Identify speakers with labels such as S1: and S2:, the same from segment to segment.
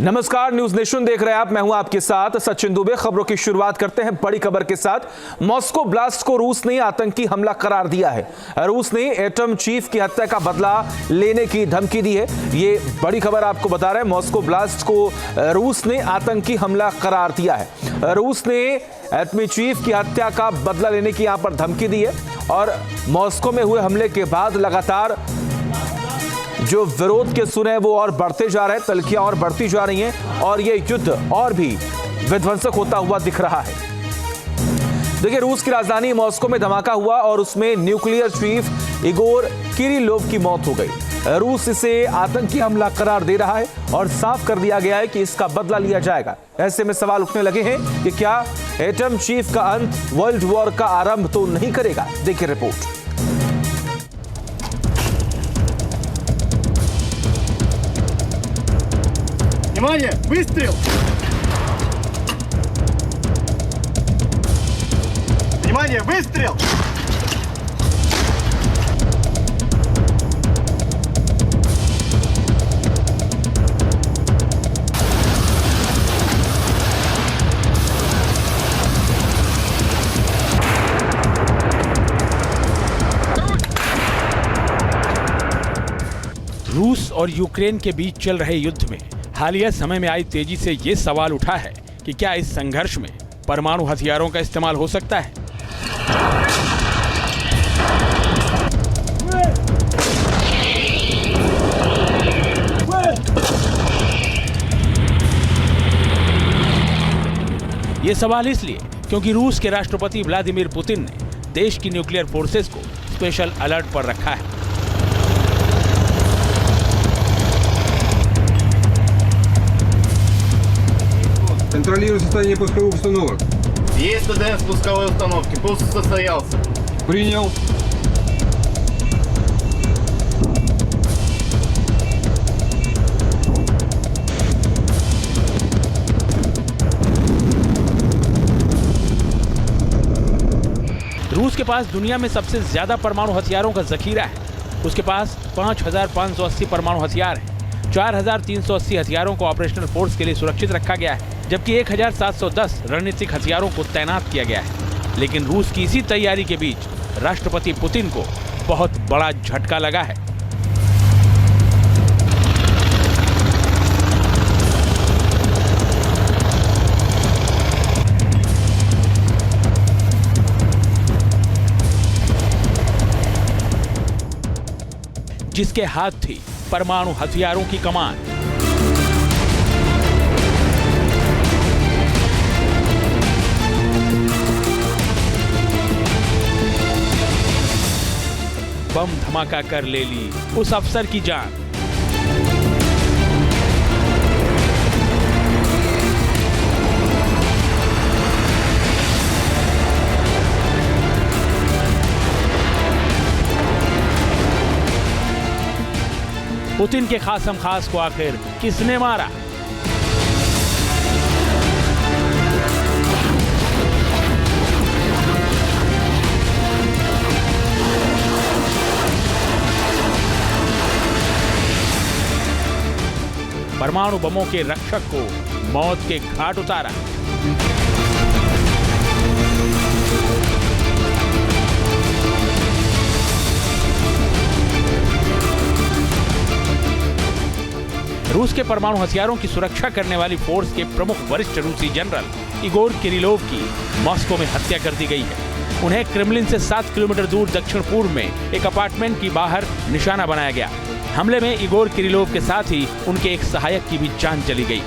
S1: नमस्कार, news nation देख रहे हैं आप। मैं हूं आपके साथ सचिन दुबे। खबरों की शुरुआत करते हैं बड़ी खबर के साथ। मॉस्को ब्लास्ट को रूस ने आतंकी हमला करार दिया है। रूस ने एटम चीफ की हत्या का बदला लेने की धमकी दी है। ये बड़ी खबर आपको बता रहे हैं। मॉस्को ब्लास्ट को रूस ने आतंकी हमला करार दिया है। रूस ने एटमी चीफ की हत्या का बदला लेने की यहां पर धमकी दी है और मॉस्को में हुए हमले के बाद लगातार जो विरोध के सुर हैं वो और बढ़ते जा रहे हैं, तल्खियां और बढ़ती जा रही हैं और ये युद्ध और भी विध्वंसक होता हुआ दिख रहा है। देखिए, रूस की राजधानी मॉस्को में धमाका हुआ और उसमें न्यूक्लियर चीफ इगोर किरिलोव की मौत हो गई। रूस इसे आतंकी हमला करार दे रहा है और साफ कर दिया गया है कि इसका बदला लिया जाएगा। ऐसे में सवाल उठने लगे हैं कि क्या एटम चीफ का अंत वर्ल्ड वॉर का आरंभ तो नहीं करेगा। देखिए रिपोर्ट।
S2: Внимание! Выстрел! Внимание! Выстрел!
S3: रूस और यूक्रेन के बीच चल रहे युद्ध में हालिया समय में आई तेजी से ये सवाल उठा है कि क्या इस संघर्ष में परमाणु हथियारों का इस्तेमाल हो सकता है। ये सवाल इसलिए क्योंकि रूस के राष्ट्रपति व्लादिमीर पुतिन ने देश की न्यूक्लियर फोर्सेस को स्पेशल अलर्ट पर रखा है।
S4: Контролирую состояние пусковых установок.
S2: Есть ТДС пусковой установки. Пуск состоялся.
S4: Принял.
S3: रूस के पास दुनिया में सबसे ज्यादा परमाणु हथियारों का जखीरा है। उसके पास 5,580 परमाणु हथियार हैं। 4,380 हथियारों को ऑपरेशनल फोर्स के लिए सुरक्षित रखा गया है, जबकि 1,710 रणनीतिक हथियारों को तैनात किया गया है। लेकिन रूस की इसी तैयारी के बीच राष्ट्रपति पुतिन को बहुत बड़ा झटका लगा है। जिसके हाथ थी परमाणु हथियारों की कमान। बम धमाका कर ले ली उस अफसर की जान। पुतिन के खासम खास को आखिर किसने मारा? परमाणु बमों के रक्षक को मौत के घाट उतारा। रूस के परमाणु हथियारों की सुरक्षा करने वाली फोर्स के प्रमुख वरिष्ठ रूसी जनरल इगोर किरिलोव की मॉस्को में हत्या कर दी गई है। उन्हें क्रेमलिन से 7 किलोमीटर दूर दक्षिण पूर्व में एक अपार्टमेंट की बाहर निशाना बनाया गया। हमले में इगोर किरिलोव के साथ ही उनके एक सहायक की भी जान चली गई।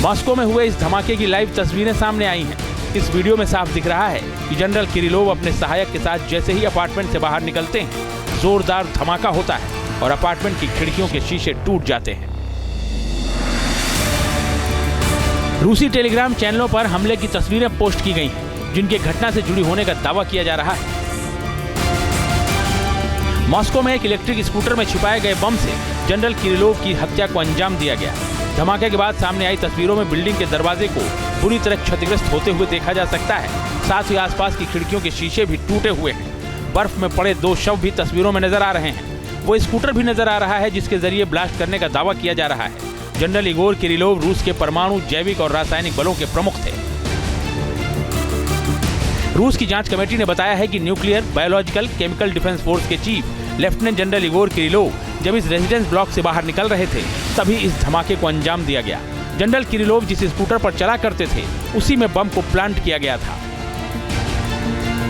S3: मॉस्को में हुए इस धमाके की लाइव तस्वीरें सामने आई हैं। इस वीडियो में साफ दिख रहा है कि जनरल किरिलोव अपने सहायक के साथ जैसे ही अपार्टमेंट से बाहर निकलते हैं, जोरदार धमाका होता है और अपार्टमेंट की खिड़कियों के शीशे टूट जाते हैं। रूसी टेलीग्राम चैनलों पर हमले की तस्वीरें पोस्ट की गई हैं, जिनके घटना से जुड़ी होने का दावा किया जा रहा है। मॉस्को में एक इलेक्ट्रिक स्कूटर में छिपाए गए बम से जनरल किरिलोव की हत्या को अंजाम दिया गया। धमाके के बाद सामने आई तस्वीरों में बिल्डिंग के दरवाजे को बुरी तरह क्षतिग्रस्त होते हुए देखा जा सकता है। साथ ही आसपास की खिड़कियों के शीशे भी टूटे हुए हैं। बर्फ में पड़े 2 शव भी तस्वीरों में नजर आ रहे हैं। वो स्कूटर भी नजर आ रहा है जिसके जरिए ब्लास्ट करने का दावा किया जा रहा है। जनरल इगोर किरिलोव रूस के परमाणु, जैविक और रासायनिक बलों के प्रमुख थे। रूस की जांच कमेटी ने बताया है कि nuclear, biological, chemical defence force के chief lieutenant general Igor Kirillov जब इस रेजिडेंस ब्लॉक से बाहर निकल रहे थे, तभी इस धमाके को अंजाम दिया गया। जनरल किरिलोव जिस स्कूटर पर चला करते थे, उसी में बम को प्लांट किया गया था।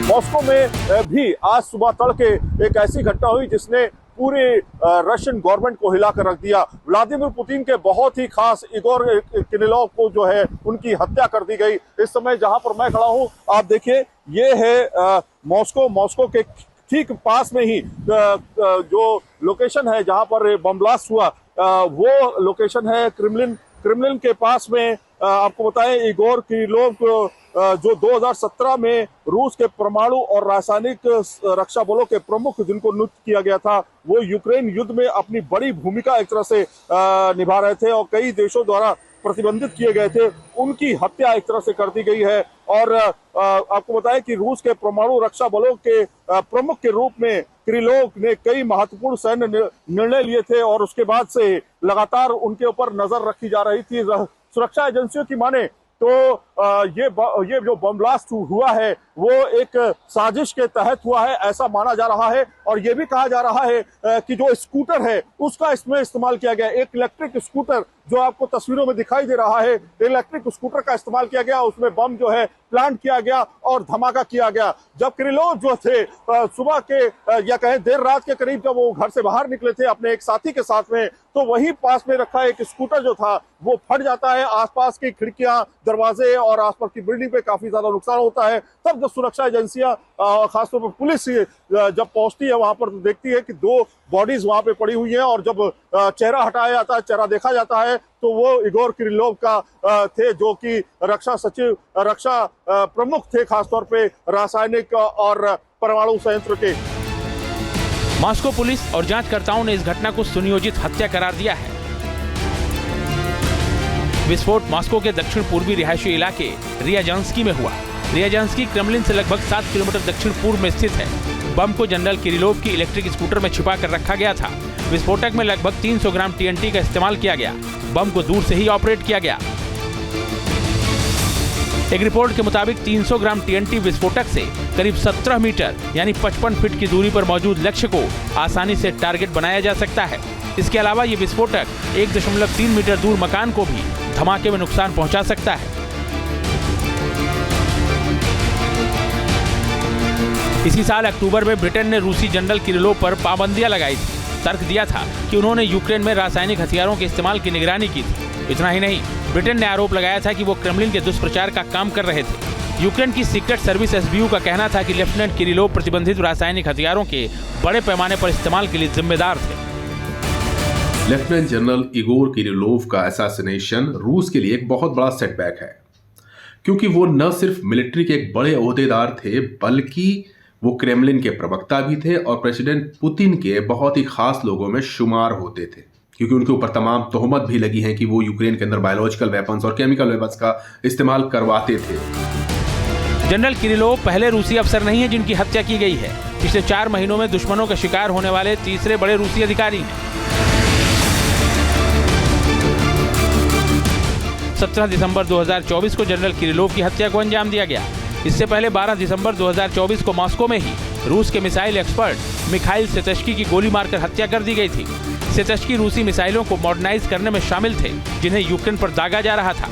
S5: मॉस्को में भी आज सुबह तड़के एक ऐसी घटना हुई जिसने पूरे रशियन गवर्नमेंट को हिलाकर रख दिया। व्लादिमीर पुतिन के बहुत ही खास इगोर किरिलोव को जो है उनकी हत्या कर दी गई। इस समय जहां पर मैं खड़ा हूं, आप देखिए, ये है मॉस्को के ठीक पास में ही जो लोकेशन है जहां पर बम ब्लास्ट हुआ, वो लोकेशन है क्रेमलिन के पास में। आपको बताएं, इगोर किरिलोव को जो 2017 में रूस के परमाणु और रासायनिक रक्षा बलों के प्रमुख जिनको नियुक्त किया गया था, वो यूक्रेन युद्ध में अपनी बड़ी भूमिका एक तरह से निभा रहे थे और कई देशों द्वारा प्रतिबंधित किए गए थे, उनकी हत्या एक तरह से कर दी गई है। और आपको बताएं कि रूस के परमाणु रक्षा बलों के प्रमुख के रूप में किरिलोव ने कई महत्वपूर्ण सैन्य निर्णय लिए थे और उसके बाद से लगातार उनके ऊपर नजर रखी जा रही थी। सुरक्षा एजेंसियों की माने तो ये जो बम ब्लास्ट हुआ है वो एक साजिश के तहत हुआ है, ऐसा माना जा रहा है। और ये भी कहा जा रहा है कि जो स्कूटर है उसका इसमें इस्तेमाल किया गया। एक इलेक्ट्रिक स्कूटर जो आपको तस्वीरों में दिखाई दे रहा है, इलेक्ट्रिक स्कूटर का इस्तेमाल किया गया, उसमें बम जो है प्लांट किया गया और धमाका किया गया। जब किरिलोव जो थे सुबह के या कहें देर रात के करीब जब वो घर से बाहर निकले थे अपने एक साथी के साथ में, तो वही पास में रखा एक स्कूटर जो था वो फट जाता है। आसपास की खिड़कियां, दरवाजे और आसपास की बिल्डिंग पे काफी ज्यादा नुकसान होता है। तब जब सुरक्षा एजेंसियां खासतौर पर पुलिस जब पहुंचती है वहां पर, तो देखती है कि 2 बॉडीज वहां पे पड़ी हुई हैं और जब चेहरा हटाया जाता है, चेहरा देखा जाता है, तो वो इगोर किरिलोव का थे जो कि रक्षा प्रमुख थे, खासतौर पे रासायनिक और परमाणु संयंत्र के।
S3: मॉस्को पुलिस और जांचकर्ताओं ने इस घटना को सुनियोजित हत्या करार दिया है। विस्फोट मॉस्को के दक्षिण पूर्वी रिहायशी इलाके रियाजांस्की में हुआ। रियाजांस्की क्रेमलिन से लगभग 7 किलोमीटर दक्षिण पूर्व में स्थित है। बम को जनरल किरिलोव की इलेक्ट्रिक स्कूटर में छिपा कर रखा गया था। विस्फोटक में लगभग 300 ग्राम टीएनटी का इस्तेमाल किया गया। बम को दूर से ही ऑपरेट किया गया। एक रिपोर्ट के मुताबिक 300 ग्राम टीएनटी विस्फोटक से करीब 17 मीटर यानी 55 फीट की दूरी पर मौजूद लक्ष्य को आसानी से टारगेट बनाया जा सकता है। इसके अलावा ये विस्फोटक 1.3 मीटर दूर मकान को भी धमाके में नुकसान पहुंचा सकता है। इसी साल अक्टूबर में ब्रिटेन ने रूसी जनरल किरिलोव पर पाबंदियां लगाई थी। तर्क दिया था कि उन्होंने यूक्रेन में रासायनिक हथियारों के इस्तेमाल की निगरानी की थी। इतना ही नहीं, ब्रिटेन ने आरोप लगाया था कि वो क्रेमलिन के दुष्प्रचार का काम कर रहे थे। यूक्रेन की सीक्रेट सर्विस एसबीयू का कहना था कि लेफ्टिनेंट किरिलोव प्रतिबंधित रासायनिक हथियारों के बड़े पैमाने पर इस्तेमाल के लिए जिम्मेदार थे।
S6: लेफ्टिनेंट जनरल इगोर किरिलोव का असैसिनेशन रूस के लिए एक बहुत बड़ा सेटबैक है, क्योंकि वो न सिर्फ मिलिट्री के एक बड़े ओहदेदार थे, बल्कि वो क्रेमलिन के प्रवक्ता भी थे और प्रेसिडेंट पुतिन के बहुत ही खास लोगों में शुमार होते थे, क्योंकि उनके ऊपर तमाम तोहमत भी लगी हैं कि वो यूक्रेन के अंदर बायोलॉजिकल वेपन्स और केमिकल वेपन्स का इस्तेमाल करवाते थे।
S3: जनरल किरिलोव पहले रूसी अफसर नहीं है जिनकी हत्या की गई है। पिछले 4 महीनों में दुश्मनों का शिकार होने वाले तीसरे बड़े रूसी अधिकारी हैं। 17 दिसंबर 2024 को जनरल किरिलोव की हत्या को अंजाम दिया गया। इससे पहले 12 दिसंबर 2024 को मॉस्को में ही रूस के मिसाइल एक्सपर्ट मिखाइल सेतस्की की गोली मारकर हत्या कर दी गई थी। सेतस्की रूसी मिसाइलों को मॉडर्नाइज करने में शामिल थे, जिन्हें यूक्रेन पर दागा जा रहा था।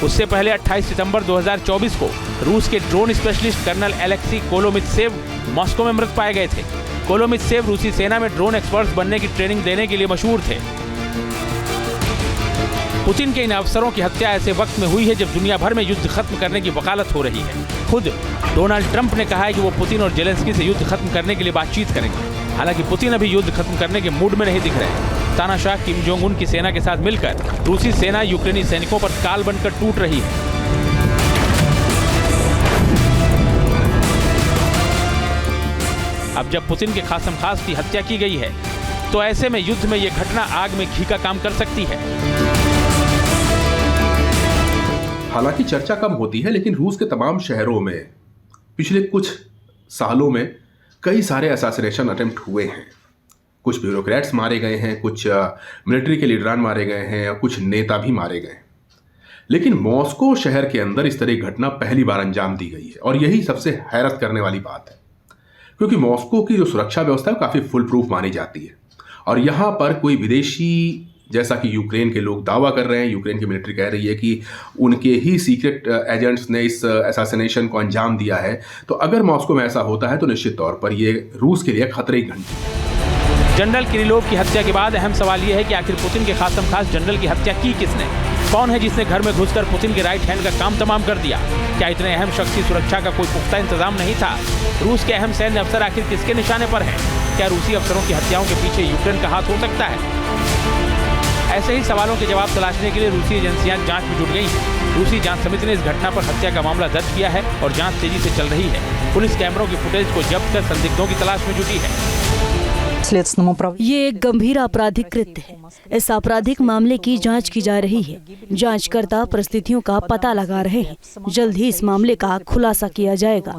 S3: उससे पहले 28 सितंबर 2024 को रूस के drone specialist colonel Alexei Kolomitsev Moscow में मृत पाए गए थे। कोलोमित्सेव रूसी सेना में ड्रोन एक्सपर्ट्स बनने की ट्रेनिंग देने के लिए मशहूर थे। पुतिन के इन अफसरों की हत्या ऐसे वक्त में हुई है जब दुनिया भर में युद्ध खत्म करने की वकालत हो रही है। खुद डोनाल्ड ट्रंप ने कहा है कि वो पुतिन और जेलेंस्की से युद्ध खत्म करने के लिए बातचीत करेंगे। हालांकि पुतिन अभी युद्ध खत्म करने के मूड में नहीं दिख रहे हैं। तानाशाह किम जोंग उन की सेना के साथ मिलकर रूसी सेना यूक्रेनी सैनिकों पर काल बनकर टूट रही है। अब जब पुतिन के खासम खास की हत्या की गई है, तो ऐसे में युद्ध में यह घटना आग में घी का काम कर सकती है।
S6: हालांकि चर्चा कम होती है, लेकिन रूस के तमाम शहरों में पिछले कुछ सालों में कई सारे असैसिनेशन अटेम्प्ट हुए हैं। कुछ ब्यूरोक्रेट्स मारे गए हैं, कुछ मिलिट्री के लीडरान मारे गए हैं और कुछ नेता भी मारे गए हैं। लेकिन मॉस्को शहर के अंदर इस तरह की घटना पहली बार अंजाम दी गई है और यही सबसे हैरत करने वाली बात है, क्योंकि मॉस्को की जो सुरक्षा व्यवस्था है काफ़ी फुल प्रूफ मानी जाती है और यहाँ पर कोई विदेशी, जैसा कि यूक्रेन के लोग दावा कर रहे हैं, यूक्रेन की मिलिट्री कह रही है कि उनके ही सीक्रेट एजेंट्स ने इस असैसिनेशन को अंजाम दिया है, तो अगर मॉस्को में ऐसा होता है तो निश्चित तौर पर ये रूस के लिए खतरे की घंटी है।
S3: जनरल किरिलोव की हत्या के बाद अहम सवाल यह है कि आखिर पुतिन के खास जनरल की हत्या की किसने? कौन है जिसने घर में घुसकर पुतिन के राइट हैंड का काम तमाम कर दिया? क्या इतने अहम शख्स की सुरक्षा का कोई पुख्ता इंतजाम नहीं था? रूस के अहम सैन्य अफसर आखिर किसके निशाने पर हैं? क्या रूसी अफसरों की हत्याओं के पीछे यूक्रेन का हाथ हो सकता है? ऐसे ही सवालों के जवाब तलाशने के लिए रूसी एजेंसियां जांच में जुट गई हैं। रूसी जांच समिति ने इस घटना पर हत्या का मामला दर्ज किया है और जांच तेजी से चल रही है। पुलिस कैमरों की फुटेज को जब्त कर संदिग्धों की तलाश में जुटी है।
S7: ये एक गंभीर आपराधिक कृत्य है। इस आपराधिक मामले की जांच की जा रही है। जांचकर्ता परिस्थितियों का पता लगा रहे हैं। जल्द ही इस मामले का खुलासा किया जाएगा।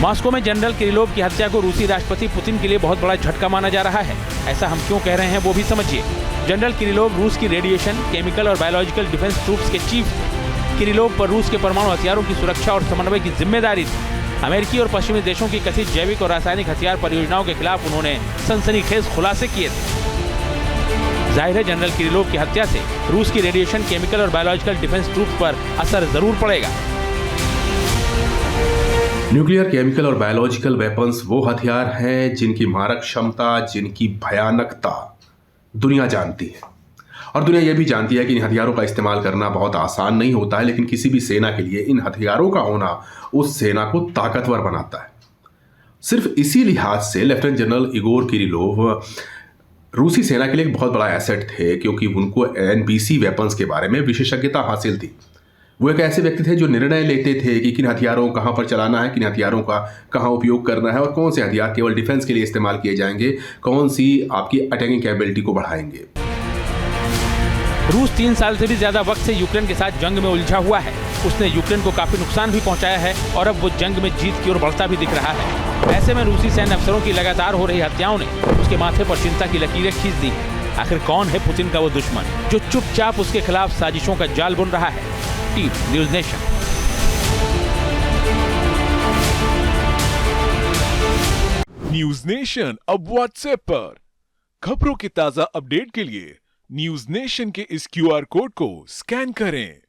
S3: मॉस्को में जनरल किरिलोव की हत्या को रूसी राष्ट्रपति पुतिन के लिए बहुत बड़ा झटका माना जा रहा है। ऐसा हम क्यों कह रहे हैं वो भी समझिए। जनरल किरिलोव रूस की रेडिएशन, केमिकल और बायोलॉजिकल डिफेंस ट्रूप्स के चीफ थे। किरिलोव पर रूस के परमाणु हथियारों की सुरक्षा और समन्वय की जिम्मेदारी थी। अमेरिकी और पश्चिमी देशों की कथित जैविक और रासायनिक हथियार परियोजनाओं के खिलाफ उन्होंने सनसनीखेज खुलासे किए थे। जाहिर है जनरल किरिलोव की हत्या से रूस की रेडिएशन, केमिकल और बायोलॉजिकल डिफेंस ट्रूप्स पर असर जरूर पड़ेगा।
S6: न्यूक्लियर, केमिकल और बायोलॉजिकल वेपन्स वो हथियार हैं जिनकी मारक क्षमता, जिनकी भयानकता दुनिया जानती है और दुनिया ये भी जानती है कि इन हथियारों का इस्तेमाल करना बहुत आसान नहीं होता है, लेकिन किसी भी सेना के लिए इन हथियारों का होना उस सेना को ताकतवर बनाता है। सिर्फ इसी लिहाज से लेफ्टिनेंट जनरल इगोर किरिलोव रूसी सेना के लिए एक बहुत बड़ा एसेट थे, क्योंकि उनको एनबीसी वेपन्स के बारे में विशेषज्ञता हासिल थी। वो एक ऐसे व्यक्ति थे जो निर्णय लेते थे कि किन हथियारों को कहाँ पर चलाना है, किन हथियारों का कहाँ उपयोग करना है और कौन से हथियार केवल डिफेंस के लिए इस्तेमाल किए जाएंगे, कौन सी आपकी अटैकिंग कैपेबिलिटी को बढ़ाएंगे।
S3: रूस 3 साल से भी ज्यादा वक्त से यूक्रेन के साथ जंग में उलझा हुआ है। उसने यूक्रेन को काफी नुकसान भी पहुंचाया है और अब वो जंग में जीत की ओर बढ़ता भी दिख रहा है। ऐसे में रूसी सैन्य अफसरों की लगातार हो रही हत्याओं ने उसके माथे पर चिंता की लकीरें खींच दी। आखिर कौन है पुतिन का वो दुश्मन जो चुपचाप उसके खिलाफ साजिशों का जाल बुन रहा है? Team news nation.
S8: News nation अब व्हाट्सएप पर खबरों के ताजा अपडेट के लिए न्यूज़ नेशन के इस QR कोड को स्कैन करें।